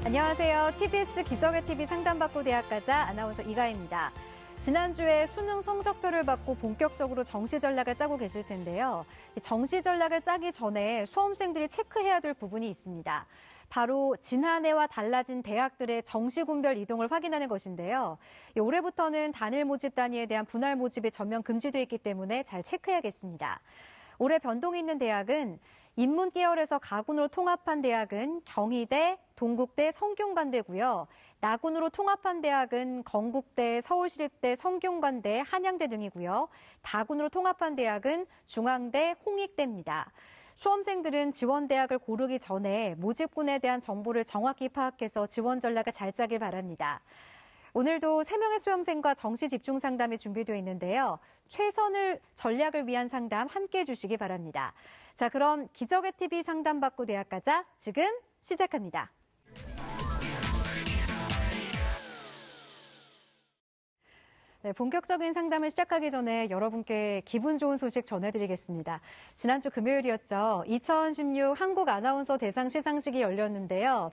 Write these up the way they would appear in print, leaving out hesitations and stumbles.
안녕하세요. TBS 기적의 TV 상담받고 대학가자 아나운서 이가희입니다. 지난주에 수능 성적표를 받고 본격적으로 정시 전략을 짜고 계실 텐데요. 정시 전략을 짜기 전에 수험생들이 체크해야 될 부분이 있습니다. 바로 지난해와 달라진 대학들의 정시 군별 이동을 확인하는 것인데요. 올해부터는 단일 모집 단위에 대한 분할 모집이 전면 금지돼 있기 때문에 잘 체크해야겠습니다. 올해 변동이 있는 대학은 인문 계열에서 가군으로 통합한 대학은 경희대, 동국대, 성균관대고요. 나군으로 통합한 대학은 건국대, 서울시립대, 성균관대, 한양대 등이고요. 다군으로 통합한 대학은 중앙대, 홍익대입니다. 수험생들은 지원대학을 고르기 전에 모집군에 대한 정보를 정확히 파악해서 지원 전략을 잘 짜길 바랍니다. 오늘도 3명의 수험생과 정시 집중 상담이 준비되어 있는데요. 최선을 전략을 위한 상담 함께해 주시기 바랍니다. 자, 그럼 기적의 TV 상담받고 대학가자 지금 시작합니다. 네, 본격적인 상담을 시작하기 전에 여러분께 기분 좋은 소식 전해드리겠습니다. 지난주 금요일이었죠. 2016 한국 아나운서 대상 시상식이 열렸는데요.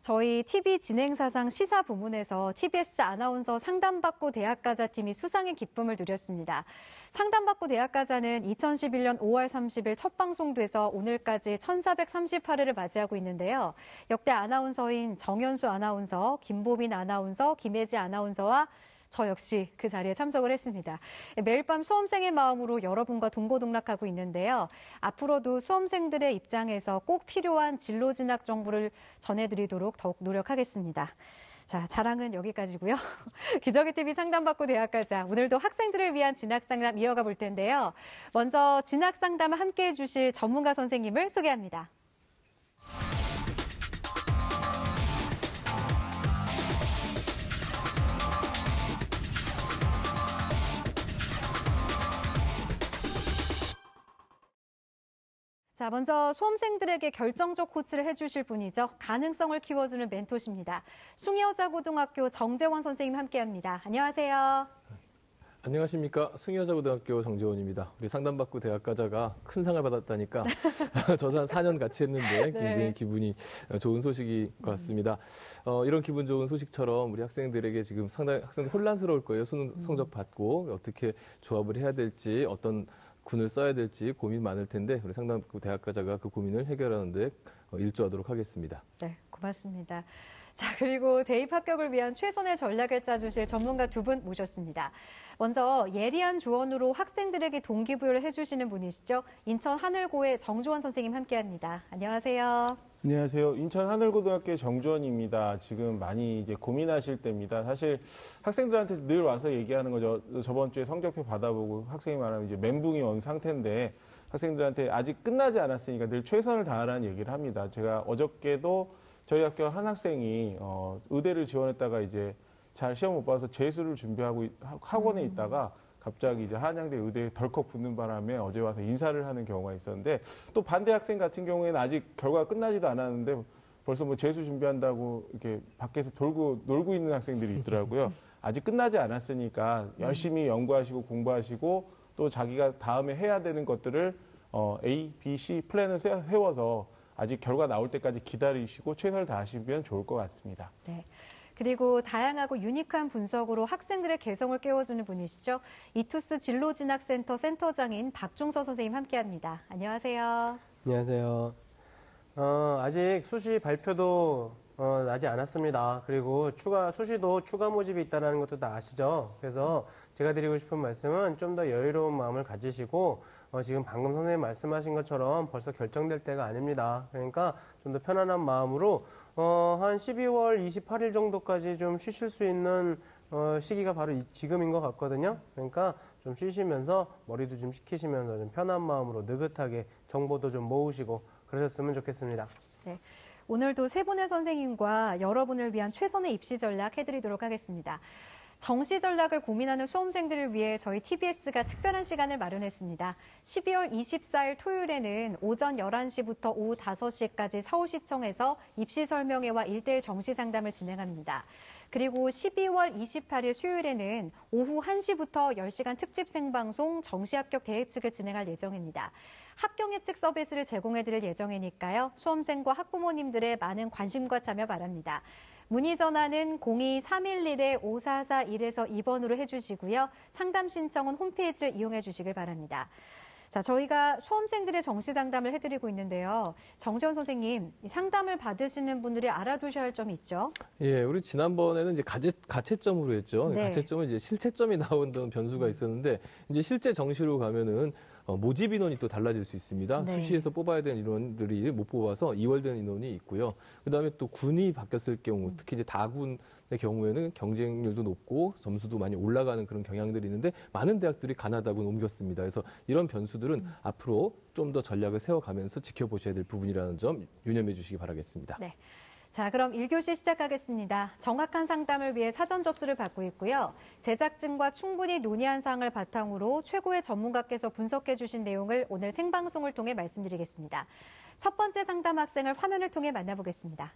저희 TV 진행사상 시사 부문에서 TBS 아나운서 상담받고 대학가자 팀이 수상의 기쁨을 누렸습니다. 상담받고 대학가자는 2011년 5월 30일 첫 방송돼서 오늘까지 1438회를 맞이하고 있는데요. 역대 아나운서인 정현수 아나운서, 김보민 아나운서, 김혜지 아나운서와 저 역시 그 자리에 참석을 했습니다. 매일 밤 수험생의 마음으로 여러분과 동고동락하고 있는데요. 앞으로도 수험생들의 입장에서 꼭 필요한 진로 진학 정보를 전해드리도록 더욱 노력하겠습니다. 자, 자랑은 여기까지고요. 기적의 TV 상담받고 대학가자. 오늘도 학생들을 위한 진학 상담 이어가 볼 텐데요. 먼저 진학 상담을 함께해 주실 전문가 선생님을 소개합니다. 자, 먼저 수험생들에게 결정적 코치를 해주실 분이죠. 가능성을 키워주는 멘토십니다. 숭여자고등학교 정재원 선생님 함께합니다. 안녕하세요. 안녕하십니까. 숭여자고등학교 정재원입니다. 우리 상담받고 대학가자가 큰 상을 받았다니까 저도 한 4년 같이 했는데 굉장히 네. 기분이 좋은 소식인 것 같습니다. 이런 기분 좋은 소식처럼 우리 학생들에게 지금 상당히 학생들 혼란스러울 거예요. 수능 성적 받고 어떻게 조합을 해야 될지 어떤 군을 써야 될지 고민 많을 텐데 우리 상담받고 대학가자가 그 고민을 해결하는 데 일조하도록 하겠습니다. 네, 고맙습니다. 자, 그리고 대입 합격을 위한 최선의 전략을 짜주실 전문가 두 분 모셨습니다. 먼저 예리한 조언으로 학생들에게 동기부여를 해주시는 분이시죠. 인천 하늘고의 정주원 선생님 함께합니다. 안녕하세요. 안녕하세요. 인천 하늘고등학교 정주원입니다. 지금 많이 이제 고민하실 때입니다. 사실 학생들한테 늘 와서 얘기하는 거죠. 저번 주에 성적표 받아보고 학생이 말하면 이제 멘붕이 온 상태인데 학생들한테 아직 끝나지 않았으니까 늘 최선을 다하라는 얘기를 합니다. 제가 어저께도 저희 학교 한 학생이 의대를 지원했다가 이제 잘 시험 못 봐서 재수를 준비하고 학원에 있다가 갑자기 이제 한양대 의대에 덜컥 붙는 바람에 어제 와서 인사를 하는 경우가 있었는데 또 반대 학생 같은 경우에는 아직 결과가 끝나지도 않았는데 벌써 뭐 재수 준비한다고 이렇게 밖에서 놀고 있는 학생들이 있더라고요. 아직 끝나지 않았으니까 열심히 연구하시고 공부하시고 또 자기가 다음에 해야 되는 것들을 A, B, C 플랜을 세워서 아직 결과 나올 때까지 기다리시고 최선을 다하시면 좋을 것 같습니다. 네. 그리고 다양하고 유니크한 분석으로 학생들의 개성을 깨워주는 분이시죠. 이투스 진로진학센터 센터장인 박중서 선생님 함께합니다. 안녕하세요. 안녕하세요. 아직 수시 발표도 나지 않았습니다. 그리고 수시도 추가 모집이 있다는 것도 다 아시죠? 그래서 제가 드리고 싶은 말씀은 좀 더 여유로운 마음을 가지시고 지금 방금 선생님 말씀하신 것처럼 벌써 결정될 때가 아닙니다. 그러니까 좀 더 편안한 마음으로 한 12월 28일 정도까지 좀 쉬실 수 있는 시기가 바로 지금인 것 같거든요. 그러니까 좀 쉬시면서 머리도 좀 식히시면서 좀 편한 마음으로 느긋하게 정보도 좀 모으시고 그러셨으면 좋겠습니다. 네. 오늘도 세 분의 선생님과 여러분을 위한 최선의 입시 전략 해드리도록 하겠습니다. 정시 전략을 고민하는 수험생들을 위해 저희 TBS가 특별한 시간을 마련했습니다. 12월 24일 토요일에는 오전 11시부터 오후 5시까지 서울시청에서 입시 설명회와 1:1 정시 상담을 진행합니다. 그리고 12월 28일 수요일에는 오후 1시부터 10시간 특집 생방송 정시합격 대회측을 진행할 예정입니다. 합격 예측 서비스를 제공해드릴 예정이니까요. 수험생과 학부모님들의 많은 관심과 참여 바랍니다. 문의 전화는 02-311-5441에서 2번으로 해주시고요. 상담 신청은 홈페이지를 이용해 주시길 바랍니다. 자, 저희가 수험생들의 정시 상담을 해드리고 있는데요. 정지원 선생님, 상담을 받으시는 분들이 알아두셔야 할 점이 있죠? 예, 우리 지난번에는 이제 가채점으로 했죠. 네. 가채점은 이제 실채점이 나온다는 변수가 있었는데, 이제 실제 정시로 가면은 모집 인원이 또 달라질 수 있습니다. 네. 수시에서 뽑아야 되는 인원들이 못 뽑아서 이월된 인원이 있고요. 그다음에 또 군이 바뀌었을 경우, 특히 이제 다군의 경우에는 경쟁률도 높고 점수도 많이 올라가는 그런 경향들이 있는데 많은 대학들이 가나다군 옮겼습니다. 그래서 이런 변수들은 앞으로 좀 더 전략을 세워가면서 지켜보셔야 될 부분이라는 점 유념해 주시기 바라겠습니다. 네. 자, 그럼 1교시 시작하겠습니다. 정확한 상담을 위해 사전 접수를 받고 있고요. 제작진과 충분히 논의한 사항을 바탕으로 최고의 전문가께서 분석해 주신 내용을 오늘 생방송을 통해 말씀드리겠습니다. 첫 번째 상담 학생을 화면을 통해 만나보겠습니다.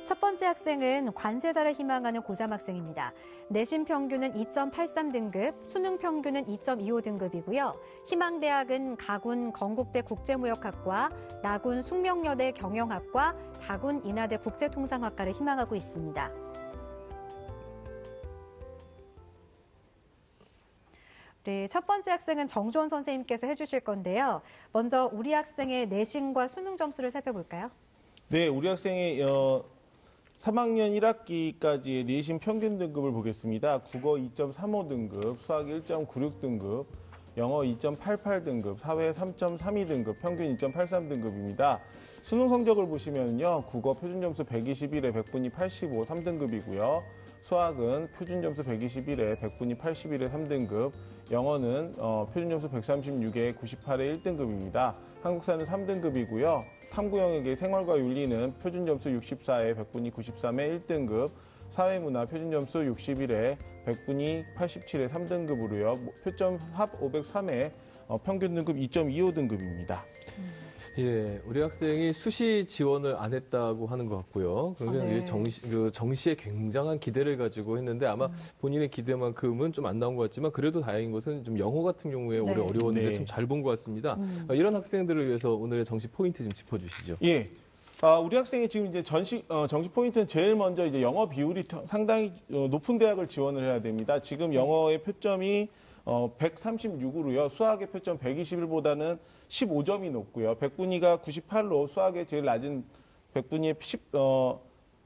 첫 번째 학생은 관세자를 희망하는 고3 학생입니다. 내신 평균은 2.83등급, 수능 평균은 2.25등급이고요. 희망대학은 가군 건국대 국제무역학과, 나군 숙명여대 경영학과, 다군 인하대 국제통상학과를 희망하고 있습니다. 네, 첫 번째 학생은 정주원 선생님께서 해주실 건데요. 먼저 우리 학생의 내신과 수능 점수를 살펴볼까요? 네, 우리 학생의 3학년 1학기까지의 내신 평균 등급을 보겠습니다. 국어 2.35등급, 수학 1.96등급, 영어 2.88등급, 사회 3.32등급, 평균 2.83등급입니다. 수능 성적을 보시면요. 국어 표준점수 121에 100분이 85, 3등급이고요. 수학은 표준점수 121에 100분이 81에 3등급, 영어는 표준점수 136에 98에 1등급입니다. 한국사는 3등급이고요. 탐구영역의 생활과 윤리는 표준점수 64에 100분이 93에 1등급, 사회문화 표준점수 61에 100분이 87에 3등급으로요. 표점 합 503에 평균 등급 2.25등급입니다. 예, 우리 학생이 수시 지원을 안 했다고 하는 것 같고요. 그래서 네. 이제 정시에 굉장한 기대를 가지고 했는데 아마 본인의 기대만큼은 좀 안 나온 것 같지만 그래도 다행인 것은 좀 영어 같은 경우에 올해 어려웠는데 네. 좀 잘 본 것 같습니다. 이런 학생들을 위해서 오늘의 정시 포인트 좀 짚어주시죠. 예. 우리 학생이 지금 이제 정시 포인트는 제일 먼저 이제 영어 비율이 상당히 높은 대학을 지원을 해야 됩니다. 지금 영어의 표점이 136으로요. 수학의 표점 121보다는 15점이 높고요. 100분위가 98로 수학의 제일 낮은 100분위의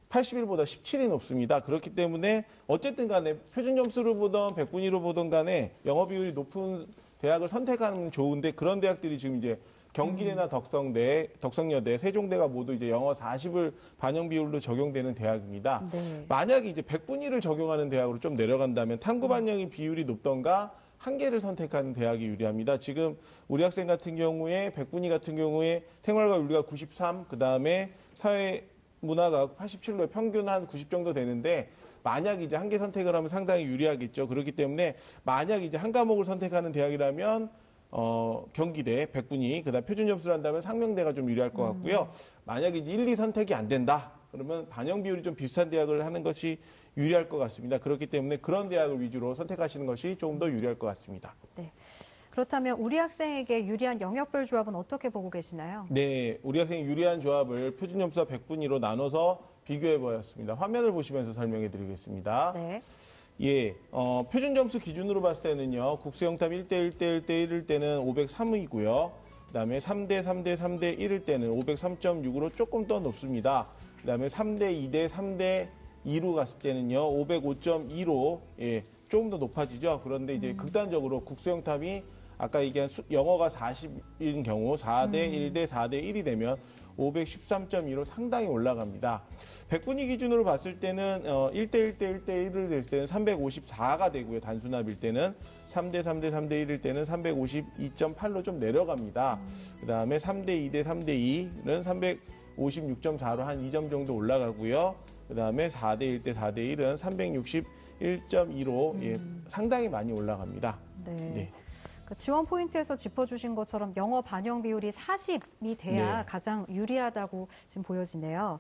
81보다 17이 높습니다. 그렇기 때문에 어쨌든 간에 표준 점수를 보던 100분위로 보던 간에 영어 비율이 높은 대학을 선택하면 좋은데 그런 대학들이 지금 이제 경기대나 덕성대, 덕성여대, 세종대가 모두 이제 영어 40을 반영 비율로 적용되는 대학입니다. 네. 만약에 이제 100분위를 적용하는 대학으로 좀 내려간다면 탐구 반영의 비율이 높던가 한 개를 선택하는 대학이 유리합니다. 지금 우리 학생 같은 경우에 100분위 같은 경우에 생활과 윤리가 93, 그다음에 사회 문화가 87로에 평균 한 90 정도 되는데 만약 이제 한 개 선택을 하면 상당히 유리하겠죠. 그렇기 때문에 만약 이제 한 과목을 선택하는 대학이라면 경기대 100분위, 그다음 표준 점수를 한다면 상명대가 좀 유리할 것 같고요. 만약에 1, 2 선택이 안 된다. 그러면 반영 비율이 좀 비슷한 대학을 하는 것이 유리할 것 같습니다. 그렇기 때문에 그런 대학을 위주로 선택하시는 것이 조금 더 유리할 것 같습니다. 네. 그렇다면 우리 학생에게 유리한 영역별 조합은 어떻게 보고 계시나요? 네, 우리 학생이 유리한 조합을 표준 점수와 100분위로 나눠서 비교해 보았습니다. 화면을 보시면서 설명해 드리겠습니다. 네. 예, 표준 점수 기준으로 봤을 때는요, 국수영탑 1대 1대 1대 1일 때는 503이고요. 그다음에 3대 3대 3대 1일 때는 503.6으로 조금 더 높습니다. 그다음에 3대 2대 3대 2로 갔을 때는요, 505.2로 예, 조금 더 높아지죠. 그런데 이제 극단적으로 국수영탑이 아까 얘기한 영어가 40인 경우 4대 1대 4대 1이 되면 513.2로 상당히 올라갑니다. 100분위 기준으로 봤을 때는 1대 1대 1대 1을 될 때는 354가 되고요. 단순합일 때는 3대 3대 3대 1일 때는 352.8로 좀 내려갑니다. 그다음에 3대 2대 3대 2는 356.4로 한 2점 정도 올라가고요. 그다음에 4대 1대 4대 1은 361.2로 예, 상당히 많이 올라갑니다. 네. 네. 그 지원 포인트에서 짚어주신 것처럼 영어 반영 비율이 40이 돼야 네. 가장 유리하다고 지금 보여지네요.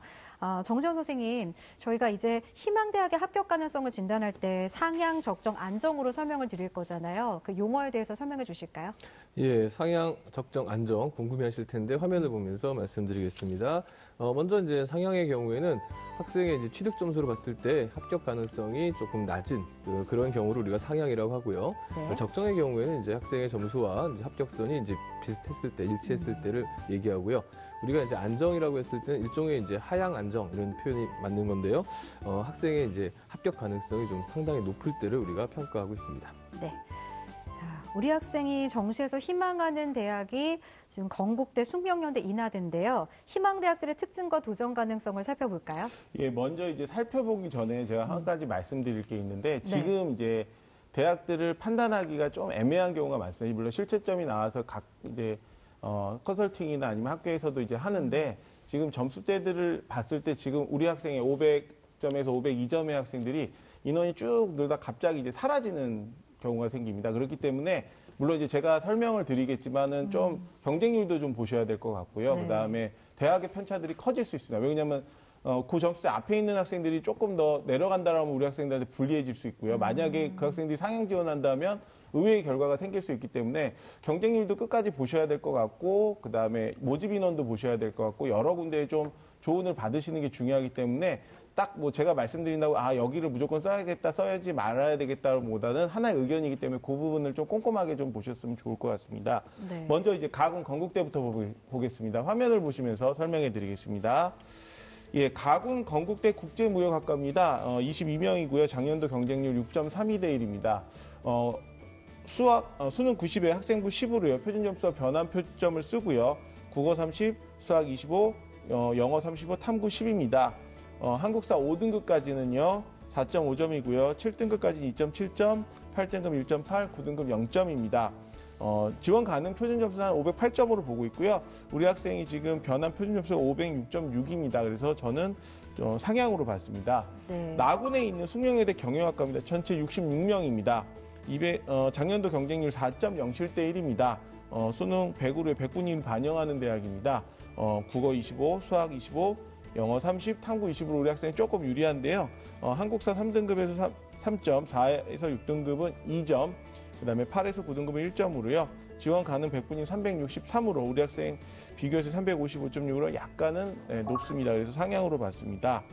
정지현 선생님, 저희가 이제 희망대학의 합격 가능성을 진단할 때 상향, 적정, 안정으로 설명을 드릴 거잖아요. 그 용어에 대해서 설명해 주실까요? 예, 상향, 적정, 안정 궁금해하실 텐데 화면을 보면서 말씀드리겠습니다. 먼저 이제 상향의 경우에는 학생의 이제 취득 점수로 봤을 때 합격 가능성이 조금 낮은 그런 경우를 우리가 상향이라고 하고요. 네. 적정의 경우에는 이제 학생의 점수와 이제 합격선이 이제 비슷했을 때, 일치했을 때를 얘기하고요. 우리가 이제 안정이라고 했을 때는 일종의 이제 하향 안정 이런 표현이 맞는 건데요. 학생의 이제 합격 가능성이 좀 상당히 높을 때를 우리가 평가하고 있습니다. 네. 자, 우리 학생이 정시에서 희망하는 대학이 지금 건국대, 숙명여대, 인하대인데요. 희망대학들의 특징과 도전 가능성을 살펴볼까요? 예, 먼저 이제 살펴보기 전에 제가 한 가지 말씀드릴 게 있는데 지금 이제 대학들을 판단하기가 좀 애매한 경우가 많습니다. 물론 실채점이 나와서 각 이제 컨설팅이나 아니면 학교에서도 이제 하는데 지금 점수대들을 봤을 때 지금 우리 학생의 500점에서 502점의 학생들이 인원이 쭉 늘다 갑자기 이제 사라지는 경우가 생깁니다. 그렇기 때문에 물론 이제 제가 설명을 드리겠지만은 좀 경쟁률도 좀 보셔야 될 것 같고요. 네. 그다음에 대학의 편차들이 커질 수 있습니다. 왜냐하면 그 점수대 앞에 있는 학생들이 조금 더 내려간다라면 우리 학생들한테 불리해질 수 있고요. 만약에 그 학생들이 상향 지원한다면 의외의 결과가 생길 수 있기 때문에 경쟁률도 끝까지 보셔야 될 것 같고 그다음에 모집 인원도 보셔야 될 것 같고 여러 군데에 좀 조언을 받으시는 게 중요하기 때문에 딱 뭐 제가 말씀드린다고 여기를 무조건 써야겠다 써야지 말아야 되겠다보다는 하나의 의견이기 때문에 그 부분을 좀 꼼꼼하게 좀 보셨으면 좋을 것 같습니다. 네. 먼저 이제 가군 건국대부터 보겠습니다. 화면을 보시면서 설명해 드리겠습니다. 예, 가군 건국대 국제무역학과입니다. 22명이고요. 작년도 경쟁률 6.32대 1입니다. 수능 90에 학생부 10으로요. 표준 점수와 변환 표점을 쓰고요. 국어 30, 수학 25, 영어 35, 탐구 10입니다. 한국사 5등급까지는요. 4.5점이고요. 7등급까지는 2.7점, 8등급 1.8, 9등급 0점입니다. 지원 가능 표준 점수는 한 508점으로 보고 있고요. 우리 학생이 지금 변환 표준 점수가 506.6입니다. 그래서 저는 상향으로 봤습니다. 네. 나군에 있는 숙명여대 경영학과입니다. 전체 66명입니다. 작년도 경쟁률 4.07대 1입니다. 수능 100으로 100분위를 반영하는 대학입니다. 국어 25, 수학 25, 영어 30, 탐구 20으로 우리 학생이 조금 유리한데요. 한국사 3등급에서 3점, 4에서 6등급은 2점, 그다음에 8에서 9등급은 1점으로요. 지원 가능 100분위 363으로 우리 학생 비교해서 355.6으로 약간은 높습니다. 그래서 상향으로 봤습니다.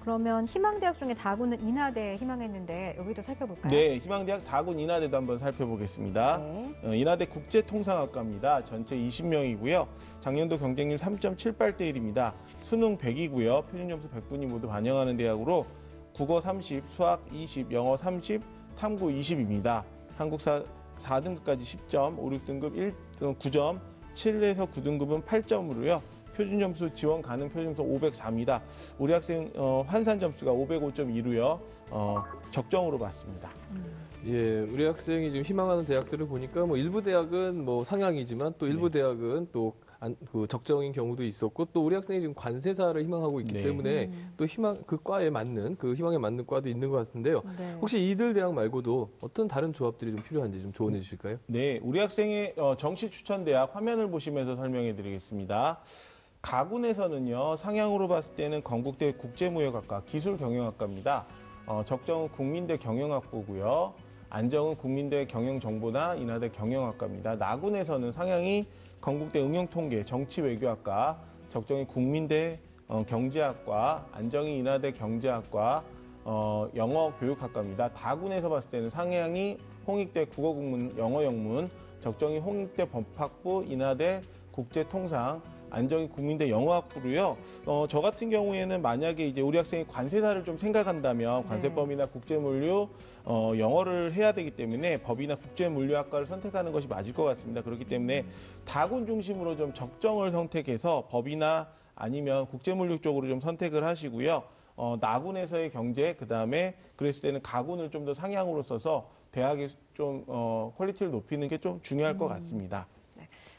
그러면 희망대학 중에 다군은 인하대에 희망했는데 여기도 살펴볼까요? 네, 희망대학 다군 인하대도 한번 살펴보겠습니다. 네. 인하대 국제통상학과입니다. 전체 20명이고요. 작년도 경쟁률 3.78대 1입니다. 수능 100이고요. 표준 점수 100분이 모두 반영하는 대학으로 국어 30, 수학 20, 영어 30, 탐구 20입니다. 한국사 4등급까지 10점, 5, 6등급 9점, 7에서 9등급은 8점으로요. 표준 점수 지원 가능 표준 점수 504입니다. 우리 학생 환산 점수가 505.2로요. 적정으로 봤습니다. 예, 우리 학생이 지금 희망하는 대학들을 보니까 뭐 일부 대학은 뭐 상향이지만 또 일부 대학은 또 그 적정인 경우도 있었고 또 우리 학생이 지금 관세사를 희망하고 있기 때문에 또 그 과에 맞는 그 희망에 맞는 과도 있는 것 같은데요. 네. 혹시 이들 대학 말고도 어떤 다른 조합들이 좀 필요한지 좀 조언해 주실까요? 네, 우리 학생의 정시 추천 대학 화면을 보시면서 설명해 드리겠습니다. 가군에서는요, 상향으로 봤을 때는 건국대 국제무역학과, 기술경영학과입니다. 적정은 국민대 경영학부고요. 안정은 국민대 경영정보나 인하대 경영학과입니다. 나군에서는 상향이 건국대 응용통계 정치외교학과, 적정이 국민대 경제학과, 안정이 인하대 경제학과, 영어교육학과입니다. 다군에서 봤을 때는 상향이 홍익대 국어국문 영어영문, 적정이 홍익대 법학부, 인하대 국제통상, 안정이 국민대 영어학부로요. 저 같은 경우에는 만약에 이제 우리 학생이 관세사를 좀 생각한다면 관세법이나 국제물류, 영어를 해야 되기 때문에 법이나 국제물류학과를 선택하는 것이 맞을 것 같습니다. 그렇기 때문에 다군 중심으로 좀 적정을 선택해서 법이나 아니면 국제물류 쪽으로 좀 선택을 하시고요. 나군에서의 경제, 그다음에 그랬을 때는 가군을 좀 더 상향으로 써서 대학의 좀 퀄리티를 높이는 게 좀 중요할 것 같습니다.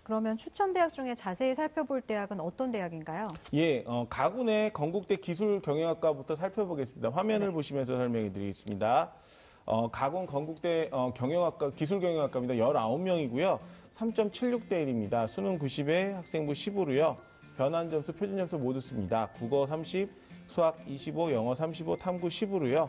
그러면 추천 대학 중에 자세히 살펴볼 대학은 어떤 대학인가요? 예, 가군의 건국대 기술경영학과부터 살펴보겠습니다. 화면을 보시면서 설명해 드리겠습니다. 가공 건국대 경영학과 기술경영학과입니다. 19명이고요. 3.76대 1입니다. 수능 90에 학생부 10으로요. 변환 점수, 표준 점수 모두 씁니다. 국어 30, 수학 25, 영어 35, 탐구 10으로요.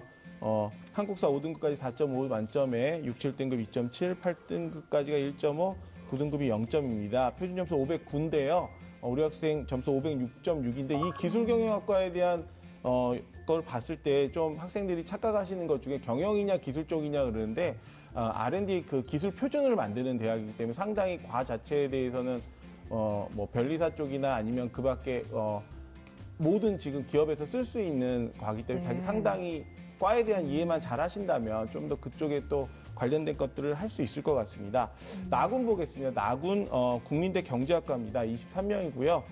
한국사 5등급까지 4.5 만점에 6, 7등급 2.7, 8등급까지가 1.5, 9등급이 0점입니다. 표준 점수 509인데요. 우리 학생 점수 506.6인데 이 기술경영학과에 대한 걸 봤을 때 좀 학생들이 착각하시는 것 중에 경영이냐 기술 쪽이냐 그러는데 R&D 그 기술 표준을 만드는 대학이기 때문에 상당히 과 자체에 대해서는 뭐 변리사 쪽이나 아니면 그 밖에 모든 지금 기업에서 쓸 수 있는 과기 때문에 상당히 과에 대한 이해만 잘 하신다면 좀 더 그쪽에 또 관련된 것들을 할 수 있을 것 같습니다. 나군 보겠습니다. 나군 국민대 경제학과입니다. 23명이고요.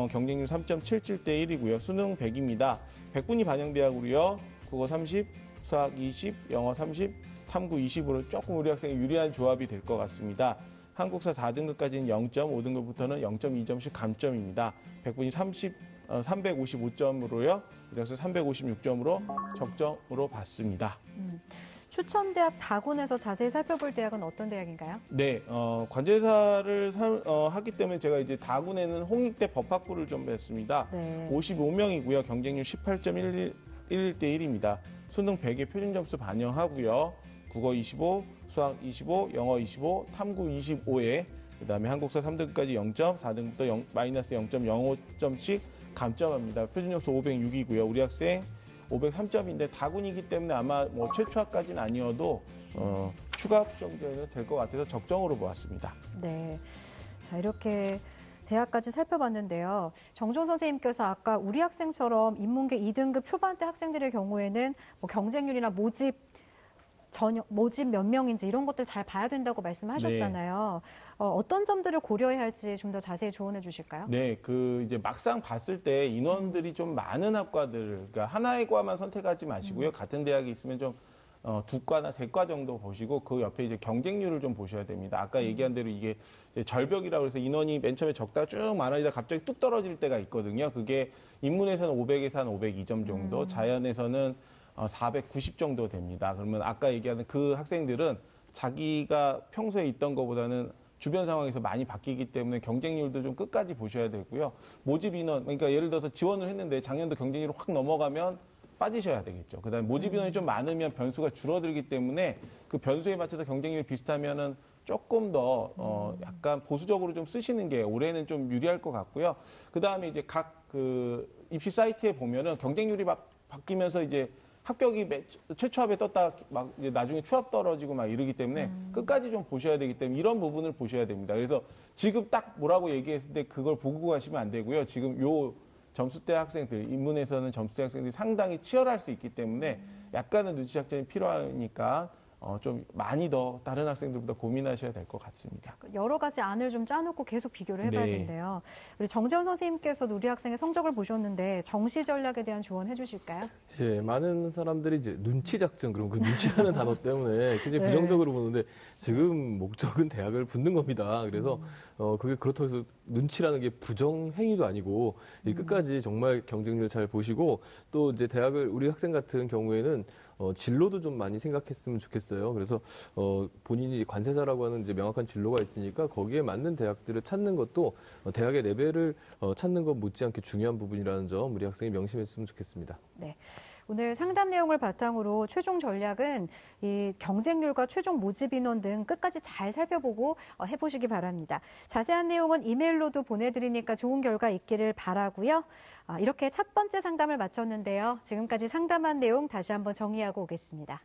경쟁률 3.77대 1이고요. 수능 100입니다. 100분이 반영대학으로요. 국어 30, 수학 20, 영어 30, 탐구 20으로 조금 우리 학생이 유리한 조합이 될 것 같습니다. 한국사 4등급까지는 0점, 5등급부터는 0.2점씩 감점입니다. 100분이 355점으로요. 우리 학생 356점으로 적정으로 봤습니다. 추천대학 다군에서 자세히 살펴볼 대학은 어떤 대학인가요? 네, 관제사를 하기 때문에 제가 이제 다군에는 홍익대 법학부를 좀 뵀습니다. 네. 55명이고요. 경쟁률 18.11대 1입니다. 수능 100의 표준 점수 반영하고요. 국어 25, 수학 25, 영어 25, 탐구 25에 그다음에 한국사 3등급까지 0점, 4등급부터 마이너스 0.05점씩 감점합니다. 표준 점수 506이고요. 우리 학생 503점인데 다군이기 때문에 아마 뭐 최초 합까지는 아니어도 추가 합 정도는 될 것 같아서 적정으로 보았습니다. 네. 자, 이렇게 대학까지 살펴봤는데요. 정종 선생님께서 아까 우리 학생처럼 인문계 2등급 초반대 학생들의 경우에는 뭐 경쟁률이나 모집 몇 명인지 이런 것들 잘 봐야 된다고 말씀하셨잖아요. 어떤 점들을 고려해야 할지 좀 더 자세히 조언해 주실까요? 네, 이제 막상 봤을 때 인원들이 좀 많은 학과들, 그러니까 하나의 과만 선택하지 마시고요. 같은 대학에 있으면 좀 두 과나 세 과 정도 보시고 그 옆에 이제 경쟁률을 좀 보셔야 됩니다. 아까 얘기한 대로 이게 이제 절벽이라고 해서 인원이 맨 처음에 적다가 쭉 많아지다 갑자기 뚝 떨어질 때가 있거든요. 그게 인문에서는 500에서 한 502점 정도, 자연에서는 490 정도 됩니다. 그러면 아까 얘기하는 그 학생들은 자기가 평소에 있던 것보다는 주변 상황에서 많이 바뀌기 때문에 경쟁률도 좀 끝까지 보셔야 되고요. 모집 인원, 그러니까 예를 들어서 지원을 했는데 작년도 경쟁률이 확 넘어가면 빠지셔야 되겠죠. 그다음에 모집 인원이 좀 많으면 변수가 줄어들기 때문에 그 변수에 맞춰서 경쟁률이 비슷하면은 조금 더 약간 보수적으로 좀 쓰시는 게 올해는 좀 유리할 것 같고요. 그다음에 이제 각 입시 사이트에 보면은 경쟁률이 바뀌면서 이제 합격이 최초 합에 떴다 막 이제 나중에 추합 떨어지고 막 이러기 때문에 끝까지 좀 보셔야 되기 때문에 이런 부분을 보셔야 됩니다. 그래서 지금 딱 뭐라고 얘기했을 때 그걸 보고 가시면 안 되고요. 지금 요 점수대 학생들, 인문에서는 점수대 학생들이 상당히 치열할 수 있기 때문에 약간은 눈치 작전이 필요하니까 좀 많이 더 다른 학생들보다 고민하셔야 될 것 같습니다. 여러 가지 안을 좀 짜놓고 계속 비교를 해봐야겠는데요. 우리 정재원 선생님께서도 우리 학생의 성적을 보셨는데 정시 전략에 대한 조언 해주실까요? 예, 많은 사람들이 이제 눈치 작전, 그럼 그 눈치라는 단어 때문에 굉장히 부정적으로 보는데 지금 목적은 대학을 붙는 겁니다. 그래서 그게 그렇다고 해서 눈치라는 게 부정 행위도 아니고 끝까지 정말 경쟁률 잘 보시고 또 이제 대학을 우리 학생 같은 경우에는 진로도 좀 많이 생각했으면 좋겠어요. 그래서 본인이 관세사라고 하는 이제 명확한 진로가 있으니까 거기에 맞는 대학들을 찾는 것도 대학의 레벨을 찾는 것 못지않게 중요한 부분이라는 점 우리 학생이 명심했으면 좋겠습니다. 네. 오늘 상담 내용을 바탕으로 최종 전략은 이 경쟁률과 최종 모집 인원 등 끝까지 잘 살펴보고 해보시기 바랍니다. 자세한 내용은 이메일로도 보내드리니까 좋은 결과 있기를 바라고요. 이렇게 첫 번째 상담을 마쳤는데요. 지금까지 상담한 내용 다시 한번 정리하고 오겠습니다.